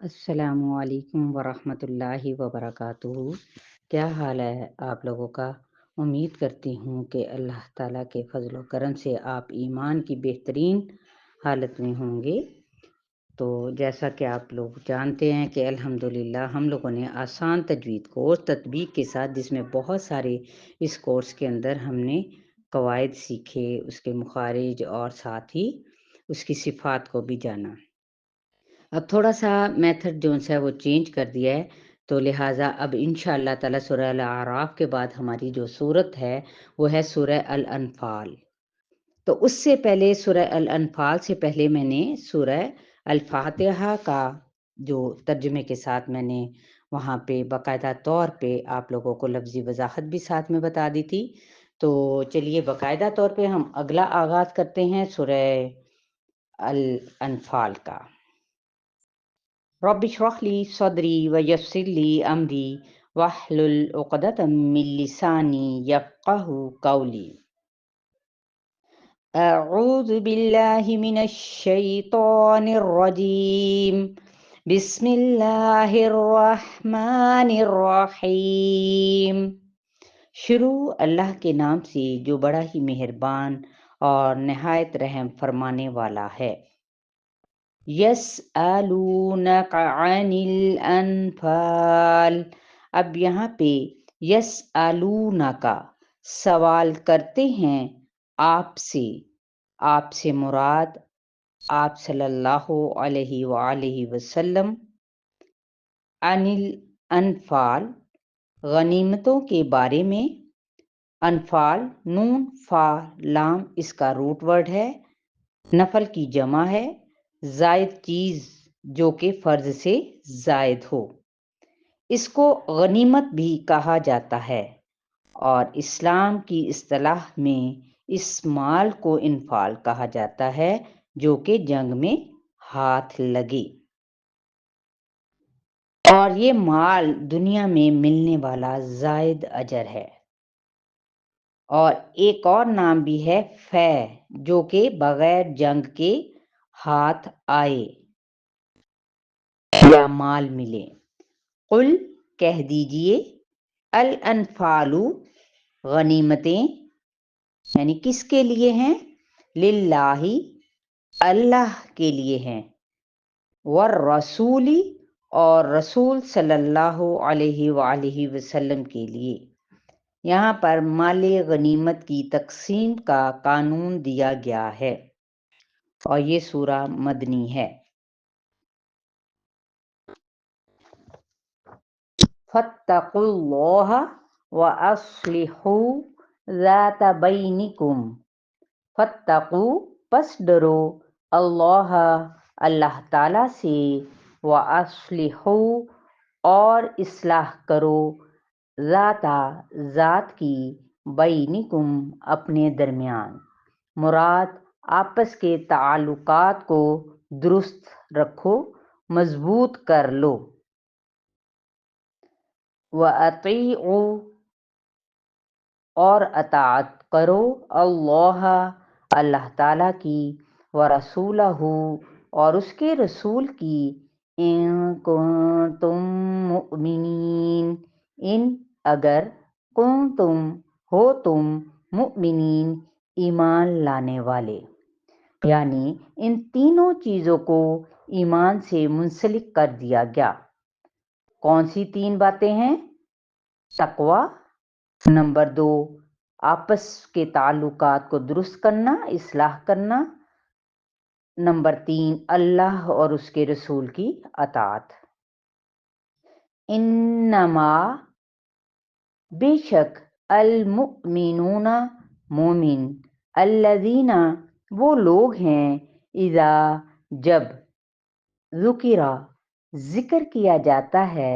السلام علیکم ورحمۃ اللہ وبرکاتہ۔ کیا حال ہے آپ لوگوں کا؟ امید کرتی ہوں کہ اللہ تعالیٰ کے فضل و کرم سے آپ ایمان کی بہترین حالت میں ہوں گے۔ تو جیسا کہ آپ لوگ جانتے ہیں کہ الحمدللہ ہم لوگوں نے آسان تجوید کورس تطبیق کے ساتھ، جس میں بہت سارے اس کورس کے اندر ہم نے قواعد سیکھے، اس کے مخارج اور ساتھ ہی اس کی صفات کو بھی جانا۔ اب تھوڑا سا میتھڈ جو ہے وہ چینج کر دیا ہے، تو لہٰذا اب انشاءاللہ تعالیٰ سورہ الاعراف کے بعد ہماری جو سورت ہے وہ ہے سورہ الانفال۔ تو اس سے پہلے سورہ الانفال سے پہلے میں نے سورہ الفاتحہ کا جو ترجمے کے ساتھ میں نے وہاں پہ باقاعدہ طور پہ آپ لوگوں کو لفظی وضاحت بھی ساتھ میں بتا دی تھی۔ تو چلیے باقاعدہ طور پہ ہم اگلا آغاز کرتے ہیں سورہ الانفال کا۔ رب اشرح لي صدري ويسر لي أمري واحلل عقدة من لساني يفقهوا قولي۔ أعوذ بالله من الشيطان الرجيم، بسم الله الرحمن الرحيم۔ شروع اللہ کے نام سے جو بڑا ہی مہربان اور نہایت رحم فرمانے والا ہے۔ یسألونک عن الانفال، اب یہاں پہ یسألونک سوال کرتے ہیں آپ سے مراد آپ صلی اللہ علیہ وآلہ وسلم، عن الانفال غنیمتوں کے بارے میں۔ انفال نون فا لام اس کا روٹ ورڈ ہے، نفل کی جمع ہے، زائد چیز جو کہ فرض سے زائد ہو، اس کو غنیمت بھی کہا جاتا ہے، اور اسلام کی اصطلاح میں اس مال کو انفال کہا جاتا ہے جو کہ جنگ میں ہاتھ لگے، اور یہ مال دنیا میں ملنے والا زائد اجر ہے۔ اور ایک اور نام بھی ہے فے، جو کہ بغیر جنگ کے ہاتھ آئے یا مال ملے۔ قل کہہ دیجئے، الانفال غنیمتیں یعنی کس کے لیے ہیں؟ للہ اللہ کے لیے ہیں، والرسول اور رسول صلی اللہ علیہ وآلہ وسلم کے لیے۔ یہاں پر مال غنیمت کی تقسیم کا قانون دیا گیا ہے، اور یہ سورہ مدنی ہے۔ فاتقوا اللہ واصلحوا ذات بینکم، فاتقوا پس ڈرو، اللہ اللہ تعالی سے، واصلحوا اور اصلاح کرو، ذات کی، بینکم اپنے درمیان، مراد آپس کے تعلقات کو درست رکھو، مضبوط کر لو۔ وَأَطِیعُوا اور اطاعت کرو، اللہ اللہ تعالیٰ کی، وَرَسُولَہُ اور اس کے رسول کی، ان کنتم مؤمنین ان اگر، کنتم ہو تم، مؤمنین ایمان لانے والے، یعنی ان تینوں چیزوں کو ایمان سے منسلک کر دیا گیا۔ کون سی تین باتیں ہیں؟ تقوی، نمبر 2 آپس کے تعلقات کو درست کرنا، اصلاح کرنا، نمبر 3 اللہ اور اس کے رسول کی اطاعت۔ انما بے شک، المؤمنون مومن، الذین وہ لوگ ہیں، اذا جب، ذکرہ ذکر کیا جاتا ہے،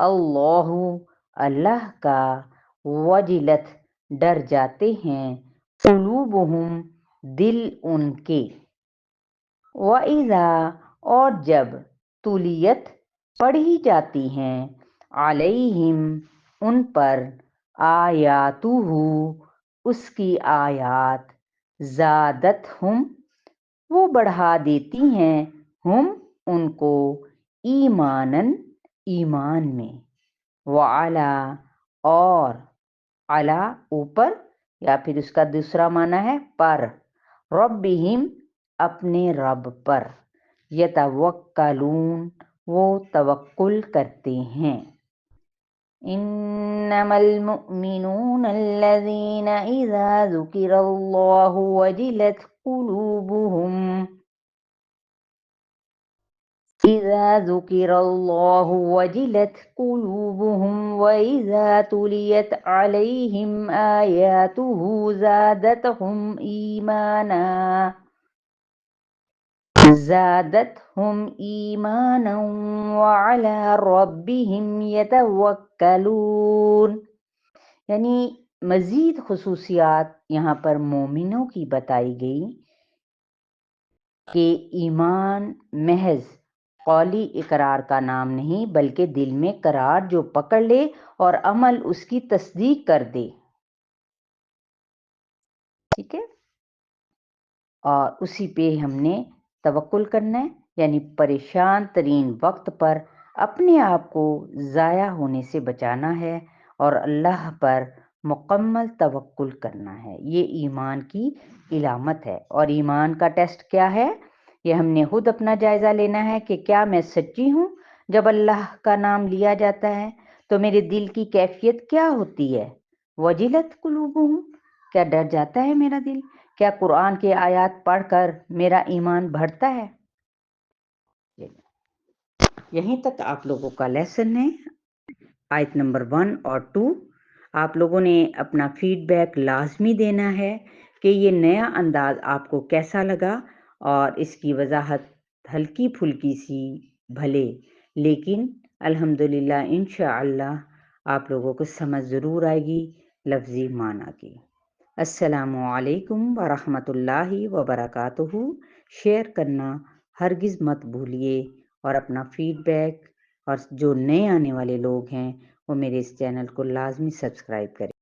اللہ اللہ کا، وجلت ڈر جاتے ہیں، قلوبہم دل ان کے، وَإِذَا اور جب، تُلِیَت پڑھی جاتی ہیں، علیہم ان پر، آیاتہ اس کی آیات، زادتہم وہ بڑھا دیتی ہیں، ہم ان کو، ایمانن ایمان میں، وعلا اور، علا اوپر یا پھر اس کا دوسرا معنی ہے پر، ربہم اپنے رب پر، یتوکلون وہ توکل کرتے ہیں۔ انما المؤمنون الذین اذا ذکر اللہ وجلت قلوبهم إذا ذكر الله وجلت قلوبهم وإذا تليت عليهم آياته زادتهم إيمانا وعلى ربهم يتوكلون، یعنی مزید خصوصیات یہاں پر مومنوں کی بتائی گئی کہ ایمان محض قولی اقرار کا نام نہیں بلکہ دل میں قرار جو پکڑ لے اور عمل اس کی تصدیق کر دے، ٹھیک ہے، اور اسی پہ ہم نے توکل کرنا ہے، یعنی پریشان ترین وقت پر اپنے آپ کو ضائع ہونے سے بچانا ہے اور اللہ پر مکمل توکل کرنا ہے۔ یہ ایمان کی علامت ہے۔ اور ایمان کا ٹیسٹ کیا ہے؟ یہ ہم نے خود اپنا جائزہ لینا ہے کہ کیا میں سچی ہوں؟ جب اللہ کا نام لیا جاتا ہے تو میرے دل کی کیفیت کیا ہوتی ہے؟ وجلت قلوبہم، کیا ڈر جاتا ہے میرا دل؟ کیا قرآن کے آیات پڑھ کر میرا ایمان بڑھتا ہے؟ یہیں تک آپ لوگوں کا لیسن ہے، آیت نمبر 1 اور 2۔ آپ لوگوں نے اپنا فیڈ بیک لازمی دینا ہے کہ یہ نیا انداز آپ کو کیسا لگا، اور اس کی وضاحت ہلکی پھلکی سی بھلے لیکن الحمدللہ انشاءاللہ آپ لوگوں کو سمجھ ضرور آئے گی لفظی معنی کی۔ السلام علیکم ورحمۃ اللہ وبرکاتہ۔ شیئر کرنا ہرگز مت بھولیے اور اپنا فیڈ بیک، اور جو نئے آنے والے لوگ ہیں وہ میرے اس چینل کو لازمی سبسکرائب کریں۔